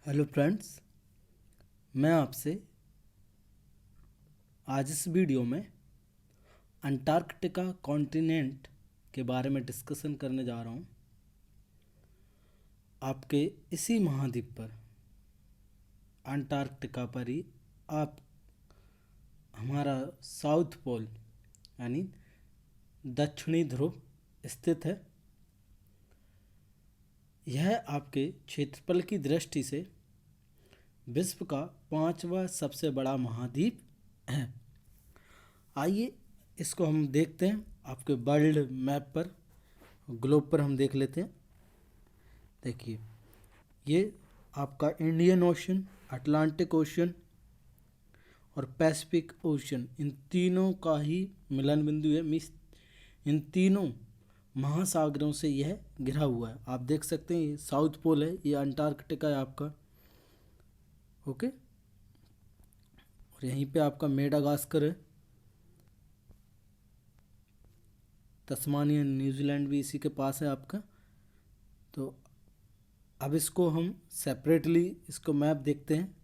Hello friends, मैं आपसे आज इस वीडियो में अंटार्कटिका कॉन्टिनेंट के बारे में डिस्कशन करने जा रहा हूँ। आपके इसी महाद्वीप पर अंटार्कटिका पर ही आप हमारा साउथ पोल यानी दक्षिणी ध्रुव स्थित है। यह आपके क्षेत्रफल की दृष्टि से विश्व का 5वां सबसे बड़ा महाद्वीप है। आइए इसको हम देखते हैं। आपके वर्ल्ड मैप पर, ग्लोब पर हम देख लेते हैं। देखिए, ये आपका इंडियन ओशन, अटलांटिक ओशन और पैसिफिक ओशन, इन तीनों का ही मिलन बिंदु है। मीन्स इन तीनों महासागरों से यह घिरा हुआ है। आप देख सकते हैं, ये साउथ पोल है, ये अंटार्कटिका है आपका। ओके, और यहीं पे आपका मेडागास्कर है। तस्मानिया, न्यूजीलैंड भी इसी के पास है आपका। तो अब इसको हम सेपरेटली इसको मैप देखते हैं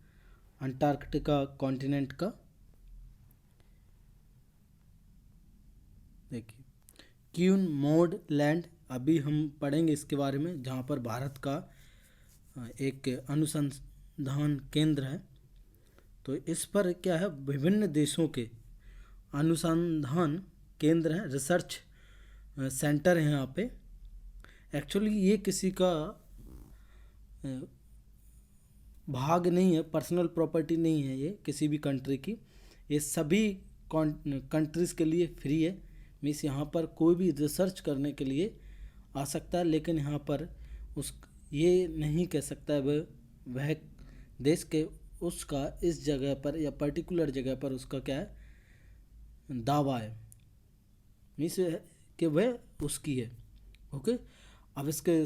अंटार्कटिका कॉन्टिनेंट का। देखिए, क्यून मोड लैंड, अभी हम पढ़ेंगे इसके बारे में, जहाँ पर भारत का एक अनुसंधान केंद्र है। तो इस पर क्या है, विभिन्न देशों के अनुसंधान केंद्र हैं, रिसर्च सेंटर हैं यहाँ पे। एक्चुअली ये किसी का भाग नहीं है, पर्सनल प्रॉपर्टी नहीं है ये किसी भी कंट्री की। ये सभी कंट्रीज़ के लिए फ्री है। मीन्स यहाँ पर कोई भी रिसर्च करने के लिए आ सकता है, लेकिन यहाँ पर उस ये नहीं कह सकता है वह देश के उसका इस जगह पर या पर्टिकुलर जगह पर उसका क्या है दावा है। मीन्स कि वह उसकी है। ओके, अब इसके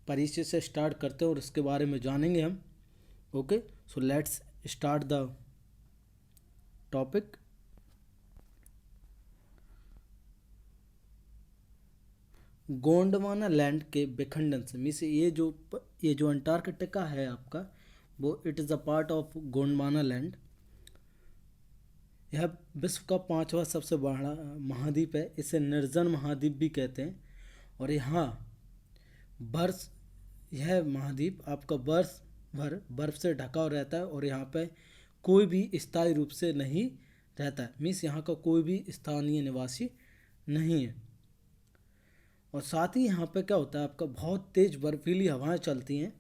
परिचय से स्टार्ट करते हैं और इसके बारे में जानेंगे हम। Okay, so let's start the topic. Gondwana land के विखंडन से, मीन्स ये जो अंटार्कटिका है आपका, वो it is a part of Gondwana land. यह विश्व का 5वां सबसे बड़ा महाद्वीप है। इसे निर्जन महाद्वीप भी कहते हैं। और यहाँ बर्फ, यह महाद्वीप आपका वर्ष भर बर्फ से ढका रहता है और यहाँ पे कोई भी स्थायी रूप से नहीं रहता है। मीन्स यहाँ का कोई भी स्थानीय निवासी नहीं है। और साथ ही यहाँ पे क्या होता है, आपका बहुत तेज बर्फीली हवाएं चलती हैं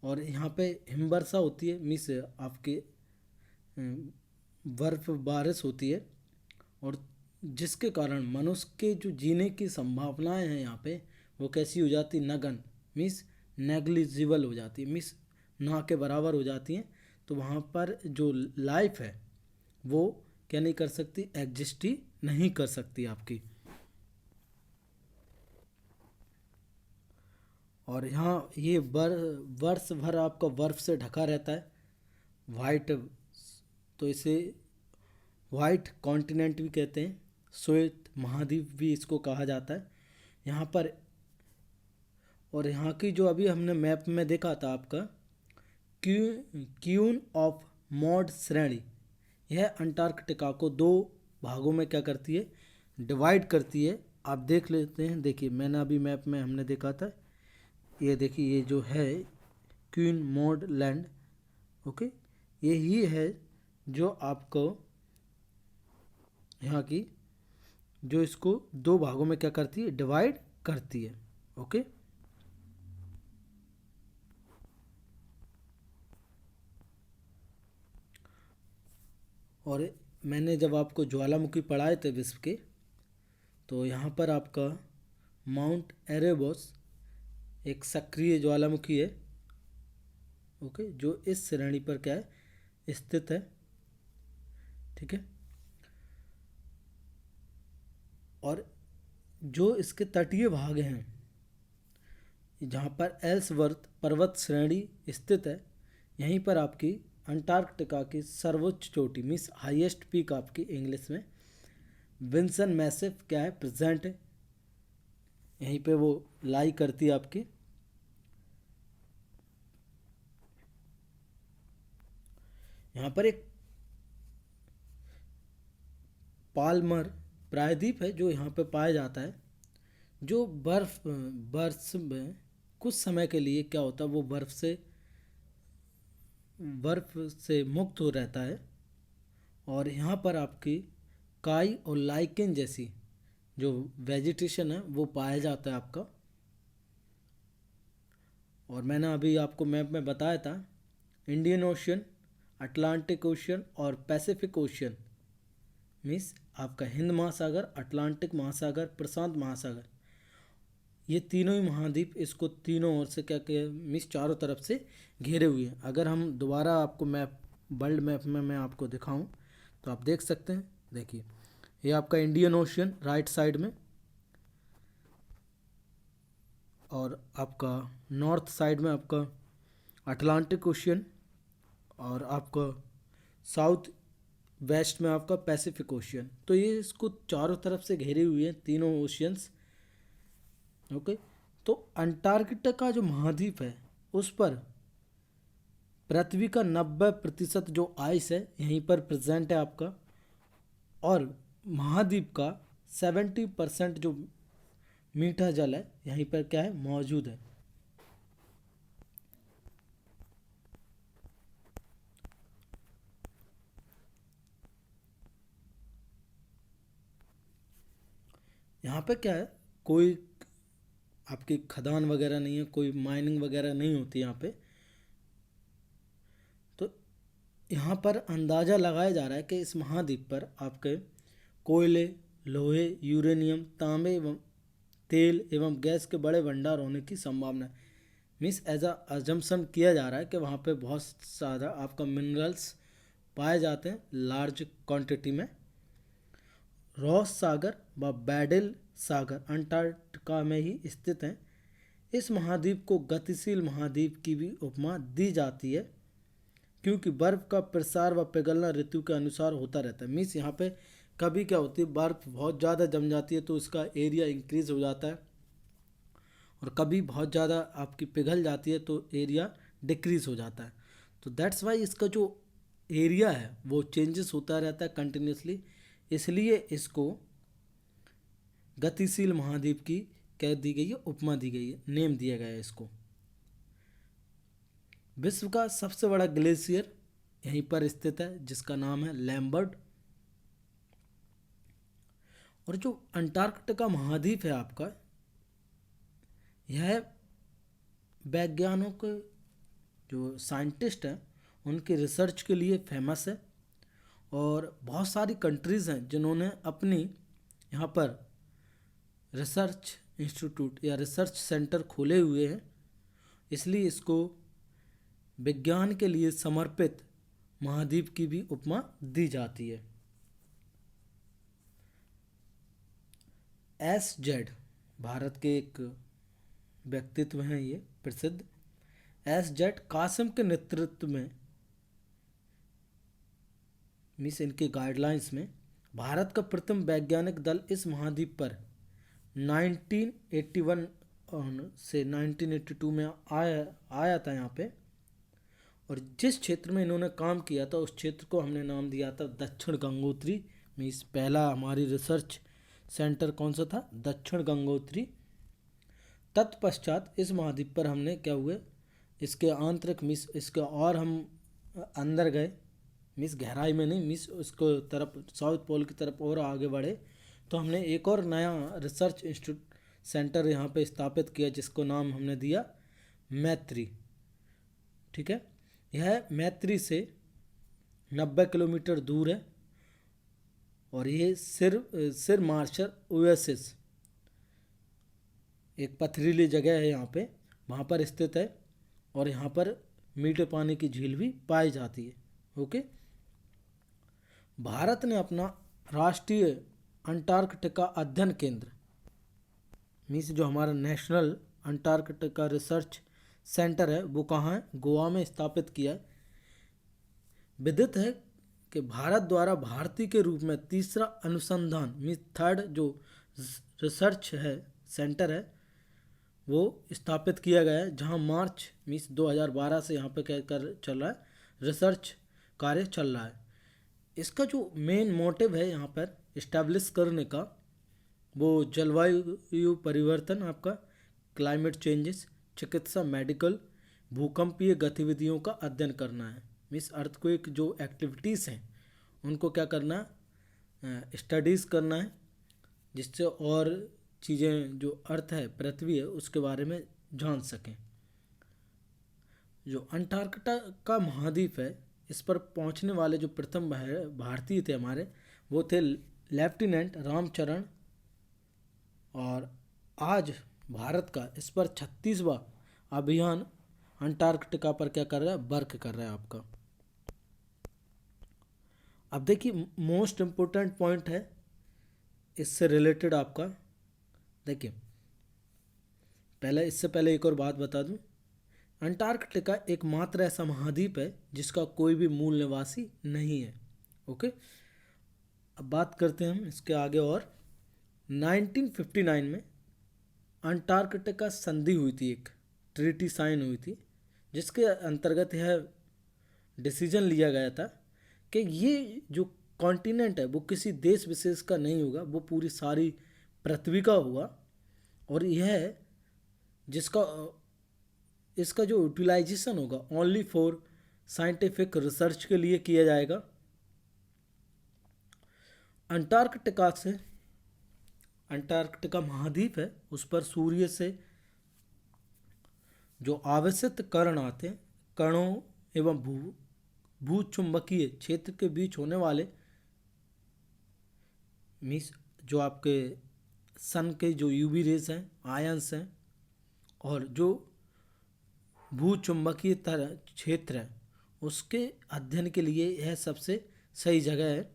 और यहाँ पे हिमवर्षा होती है। मीन्स आपके बर्फ बारिश होती है, और जिसके कारण मनुष्य के जो जीने की संभावनाएं हैं यहाँ पे, वो कैसी हो जाती, नगण्य, मीन्स नेग्लिजिबल हो जाती है, मीन्स ना के बराबर हो जाती हैं। तो वहाँ पर जो लाइफ है वो क्या नहीं कर सकती, एग्जिस्ट ही नहीं कर सकती आपकी। और यहाँ ये वर्ष भर आपका बर्फ से ढका रहता है, वाइट, तो इसे वाइट कॉन्टिनेंट भी कहते हैं, श्वेत महाद्वीप भी इसको कहा जाता है यहाँ पर। और यहाँ की जो अभी हमने मैप में देखा था आपका क्यून ऑफ मॉड श्रेणी, यह अंटार्कटिका को दो भागों में क्या करती है, डिवाइड करती है। आप देख लेते हैं। देखिए, मैंने अभी मैप में हमने देखा था, ये देखिए, ये जो है क्वीन मॉड लैंड। ओके, यही है जो आपको यहाँ की, जो इसको दो भागों में क्या करती है, डिवाइड करती है। ओके, और मैंने जब आपको ज्वालामुखी पढ़ाए थे विश्व के, तो यहाँ पर आपका माउंट एरेबस एक सक्रिय ज्वालामुखी है। ओके, जो इस श्रेणी पर क्या है, स्थित है। ठीक है, और जो इसके तटीय भाग हैं, जहाँ पर एल्सवर्थ पर्वत श्रेणी स्थित है, यहीं पर आपकी अंटार्कटिका की सर्वोच्च चोटी, मीन्स हाईएस्ट पीक आपकी इंग्लिश में, विंसन मैसिव क्या है, प्रेजेंट है। यहीं पे वो लाई करती है आपकी। यहाँ पर एक पाल्मर प्रायद्वीप है जो यहाँ पे पाया जाता है, जो बर्फ में कुछ समय के लिए क्या होता है, वो बर्फ से मुक्त हो रहता है। और यहाँ पर आपकी काई और लाइकेन जैसी जो वेजिटेशन है वो पाया जाता है आपका। और मैंने अभी आपको मैप में बताया था, इंडियन ओशियन, अटलांटिक ओशियन और पैसिफिक ओशियन, मीन्स आपका हिंद महासागर, अटलांटिक महासागर, प्रशांत महासागर, ये तीनों ही महाद्वीप इसको तीनों ओर से क्या क्या मीन्स चारों तरफ से घेरे हुए हैं। अगर हम दोबारा आपको मैप, वर्ल्ड मैप में मैं आपको दिखाऊं तो आप देख सकते हैं। देखिए, ये आपका इंडियन ओशियन राइट साइड में, और आपका नॉर्थ साइड में आपका अटलांटिक ओशियन, और आपका साउथ वेस्ट में आपका पैसिफिक ओशियन। तो ये इसको चारों तरफ से घेरे हुए हैं तीनों ओशियंस। ओके, तो अंटार्कटिका जो महाद्वीप है उस पर पृथ्वी का 90% जो आइस है यहीं पर प्रेजेंट है आपका, और महाद्वीप का 70% जो मीठा जल है यहीं पर क्या है, मौजूद है। यहाँ पे क्या है, कोई आपकी खदान वगैरह नहीं है, कोई माइनिंग वगैरह नहीं होती यहाँ पे। तो यहाँ पर अंदाज़ा लगाया जा रहा है कि इस महाद्वीप पर आपके कोयले, लोहे, यूरेनियम, तांबे एवं तेल एवं गैस के बड़े भंडार होने की संभावना है। मीन्स एज अ अजम्पशन किया जा रहा है कि वहाँ पे बहुत ज़्यादा आपका मिनरल्स पाए जाते हैं लार्ज क्वांटिटी में। रॉस सागर व बैडेल सागर अंटार्कटिका में ही स्थित हैं। इस महाद्वीप को गतिशील महाद्वीप की भी उपमा दी जाती है, क्योंकि बर्फ़ का प्रसार व पिघलना ऋतु के अनुसार होता रहता है। मीन्स यहाँ पे कभी क्या होती है, बर्फ़ बहुत ज़्यादा जम जाती है तो इसका एरिया इंक्रीज़ हो जाता है, और कभी बहुत ज़्यादा आपकी पिघल जाती है तो एरिया डिक्रीज़ हो जाता है। तो दैट्स वाई इसका जो एरिया है वो चेंजेस होता रहता है कंटिन्यूसली, इसलिए इसको गतिशील महाद्वीप की कह दी गई है, उपमा दी गई है, नेम दिया गया है इसको। विश्व का सबसे बड़ा ग्लेशियर यहीं पर स्थित है जिसका नाम है लैम्बर्ट। और जो अंटार्कटिका महाद्वीप है आपका, यह वैज्ञानिकों के जो साइंटिस्ट हैं उनके रिसर्च के लिए फेमस है, और बहुत सारी कंट्रीज़ हैं जिन्होंने अपनी यहाँ पर रिसर्च इंस्टीट्यूट या रिसर्च सेंटर खोले हुए हैं, इसलिए इसको विज्ञान के लिए समर्पित महाद्वीप की भी उपमा दी जाती है। एस जेड भारत के एक व्यक्तित्व हैं ये प्रसिद्ध। एस जेड कासिम के नेतृत्व में, मीन्स इनके गाइडलाइंस में, भारत का प्रथम वैज्ञानिक दल इस महाद्वीप पर 1981 से 1982 में आया था यहाँ पे। और जिस क्षेत्र में इन्होंने काम किया था उस क्षेत्र को हमने नाम दिया था दक्षिण गंगोत्री। मीन्स पहला हमारी रिसर्च सेंटर कौन सा था, दक्षिण गंगोत्री। तत्पश्चात इस महाद्वीप पर हमने क्या हुए, इसके आंतरिक मीन्स इसके और हम अंदर गए, मीन्स गहराई में नहीं, मीन्स उसको तरफ साउथ पोल की तरफ और आगे बढ़े, तो हमने एक और नया रिसर्च इंस्टीट्यूट सेंटर यहाँ पे स्थापित किया जिसको नाम हमने दिया मैत्री। ठीक है, यह मैत्री से 90 किलोमीटर दूर है, और ये सिर मार्शल ओएसिस एक पथरीली जगह है यहाँ पे, वहाँ पर स्थित है, और यहाँ पर मीठे पानी की झील भी पाई जाती है। ओके, भारत ने अपना राष्ट्रीय अंटार्कटिका अध्ययन केंद्र, मीन्स जो हमारा नेशनल अंटार्कटिका रिसर्च सेंटर है वो कहाँ है, गोवा में स्थापित किया है। विदित है कि भारत द्वारा भारती के रूप में तीसरा अनुसंधान मीन्स थर्ड जो रिसर्च है सेंटर है वो स्थापित किया गया है, जहां मार्च मीन्स 2012 से यहाँ पे क्या कर चल रहा है, रिसर्च कार्य चल रहा है। इसका जो मेन मोटिव है यहाँ पर इस्टेब्लिश करने का, वो जलवायु परिवर्तन, आपका क्लाइमेट चेंजेस, चिकित्सा, मेडिकल, भूकंपीय गतिविधियों का अध्ययन करना है। मीन्स अर्थक्वेक जो एक्टिविटीज़ हैं उनको क्या करना है, स्टडीज़ करना है, जिससे और चीज़ें जो अर्थ है, पृथ्वी है, उसके बारे में जान सकें। जो अंटार्कटिका का महाद्वीप है, इस पर पहुंचने वाले जो प्रथम भारतीय थे हमारे, वो थे लेफ्टिनेंट रामचरण। और आज भारत का इस पर 36वां अभियान अंटार्कटिका पर क्या कर रहा है, वर्क कर रहा है आपका। अब देखिए मोस्ट इम्पोर्टेंट पॉइंट है इससे रिलेटेड आपका। देखिए इससे पहले एक और बात बता दूं, अंटार्कटिका एकमात्र ऐसा महाद्वीप है जिसका कोई भी मूल निवासी नहीं है। ओके, अब बात करते हैं हम इसके आगे। और 1959 में अंटार्कटिका संधि हुई थी, एक ट्रीटी साइन हुई थी, जिसके अंतर्गत यह डिसीजन लिया गया था कि ये जो कॉन्टिनेंट है वो किसी देश विशेष का नहीं होगा, वो पूरी सारी पृथ्वी का होगा। और यह जिसका इसका जो यूटिलाइजेशन होगा ओनली फॉर साइंटिफिक रिसर्च के लिए किया जाएगा। अंटार्कटिका महाद्वीप है, उस पर सूर्य से जो आवश्यक कण आते हैं, कणों एवं भूचुंबकीय क्षेत्र के बीच होने वाले मीन्स जो आपके सन के जो यूवी रेज हैं, आयंस हैं, और जो भूचुंबकीय क्षेत्र है उसके अध्ययन के लिए यह सबसे सही जगह है।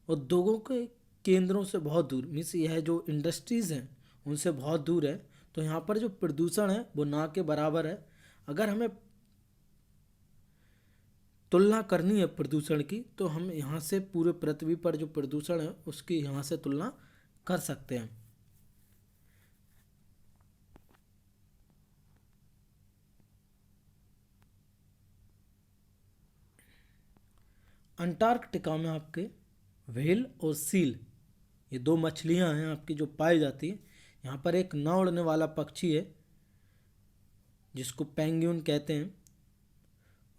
उद्योगों के केंद्रों से बहुत दूर, मीन्स यह जो इंडस्ट्रीज़ हैं उनसे बहुत दूर है, तो यहाँ पर जो प्रदूषण है वो ना के बराबर है। अगर हमें तुलना करनी है प्रदूषण की, तो हम यहाँ से पूरे पृथ्वी पर जो प्रदूषण है उसकी यहाँ से तुलना कर सकते हैं। अंटार्कटिका में आपके व्हेल और सील, ये दो मछलियाँ हैं आपकी जो पाई जाती है। यहाँ पर एक न उड़ने वाला पक्षी है जिसको पेंगुइन कहते हैं।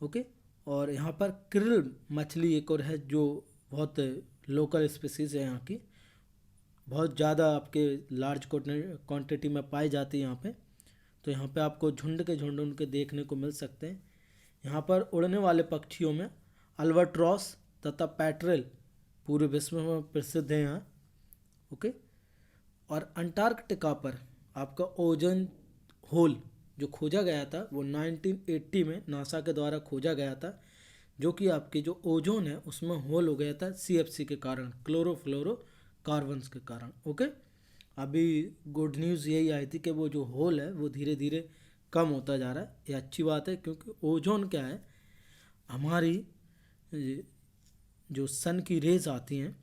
ओके, और यहाँ पर क्रिल मछली एक और है जो बहुत लोकल स्पीसीज है यहाँ की, बहुत ज़्यादा आपके लार्ज क्वांटिटी में पाई जाती है यहाँ पे। तो यहाँ पे आपको झुंड के झुंड उनके देखने को मिल सकते हैं। यहाँ पर उड़ने वाले पक्षियों में अल्बाट्रॉस तथा पैट्रेल पूरे विश्व में प्रसिद्ध है यहाँ। ओके, और अंटार्कटिका पर आपका ओजोन होल जो खोजा गया था वो 1980 में नासा के द्वारा खोजा गया था, जो कि आपके जो ओजोन है उसमें होल हो गया था CFC के कारण, क्लोरोफ्लोरोकार्बन्स के कारण। ओके, अभी गुड न्यूज़ यही आई थी कि वो जो होल है वो धीरे धीरे कम होता जा रहा है। ये अच्छी बात है, क्योंकि ओजोन क्या है, हमारी जो सन की रेज आती हैं,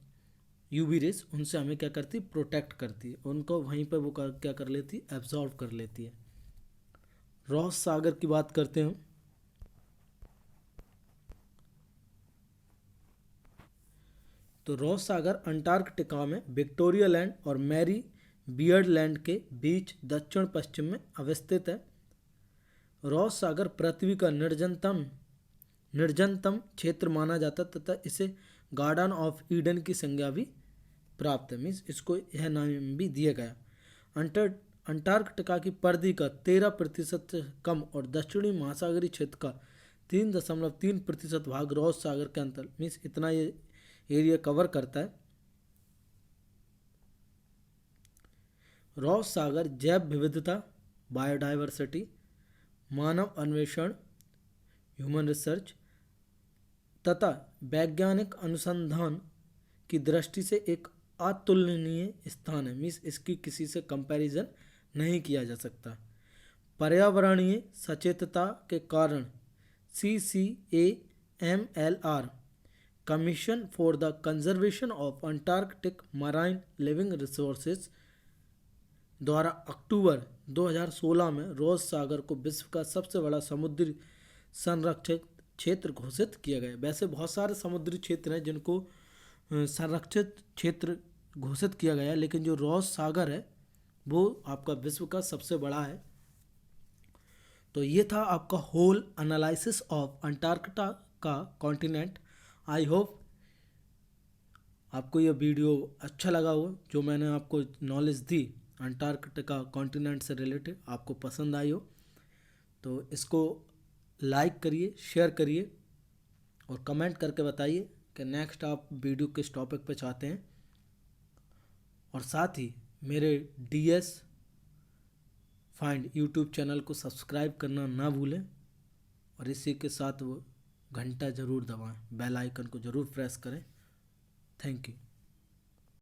यूवी रेज, उनसे हमें क्या करती है, प्रोटेक्ट करती है, उनको वहीं पर वो क्या कर लेती है, एब्जॉर्व कर लेती है। रॉस सागर की बात करते हैं। तो रॉस सागर अंटार्कटिका में विक्टोरिया लैंड और मैरी बियर्ड लैंड के बीच दक्षिण पश्चिम में अवस्थित है। रॉस सागर पृथ्वी का निर्जनतम क्षेत्र माना जाता है तथा इसे गार्डन ऑफ ईडन की संज्ञा भी प्राप्त है, मीन्स इसको यह नाम भी दिया गया। अंटार्कटिका की परिधि का 13% से कम और दक्षिणी महासागरीय क्षेत्र का 3.3% भाग रॉस सागर के अंतर, मीन्स इतना ये एरिया कवर करता है। रॉस सागर जैव विविधता, बायोडाइवर्सिटी, मानव अन्वेषण, ह्यूमन रिसर्च तथा वैज्ञानिक अनुसंधान की दृष्टि से एक अतुलनीय स्थान है, मीन्स इसकी किसी से कंपैरिजन नहीं किया जा सकता। पर्यावरणीय सचेतता के कारण CCAMLR commission for the conservation of Antarctic marine living resources द्वारा अक्टूबर 2016 में रॉस सागर को विश्व का सबसे बड़ा समुद्री संरक्षित क्षेत्र घोषित किया गया। वैसे बहुत सारे समुद्री क्षेत्र हैं जिनको संरक्षित क्षेत्र घोषित किया गया है, लेकिन जो रॉस सागर है वो आपका विश्व का सबसे बड़ा है। तो ये था आपका होल एनालिसिस ऑफ अंटार्कटिका का कॉन्टिनेंट। आई होप आपको ये वीडियो अच्छा लगा हो, जो मैंने आपको नॉलेज दी अंटार्कटिका कॉन्टिनेंट से रिलेटेड आपको पसंद आई हो। तो इसको लाइक करिए, शेयर करिए और कमेंट करके बताइए कि नेक्स्ट आप वीडियो किस टॉपिक पे चाहते हैं। और साथ ही मेरे DS फाइंड यूट्यूब चैनल को सब्सक्राइब करना ना भूलें और इसी के साथ वो घंटा ज़रूर दबाएं, बेल आइकन को ज़रूर प्रेस करें। Thank you.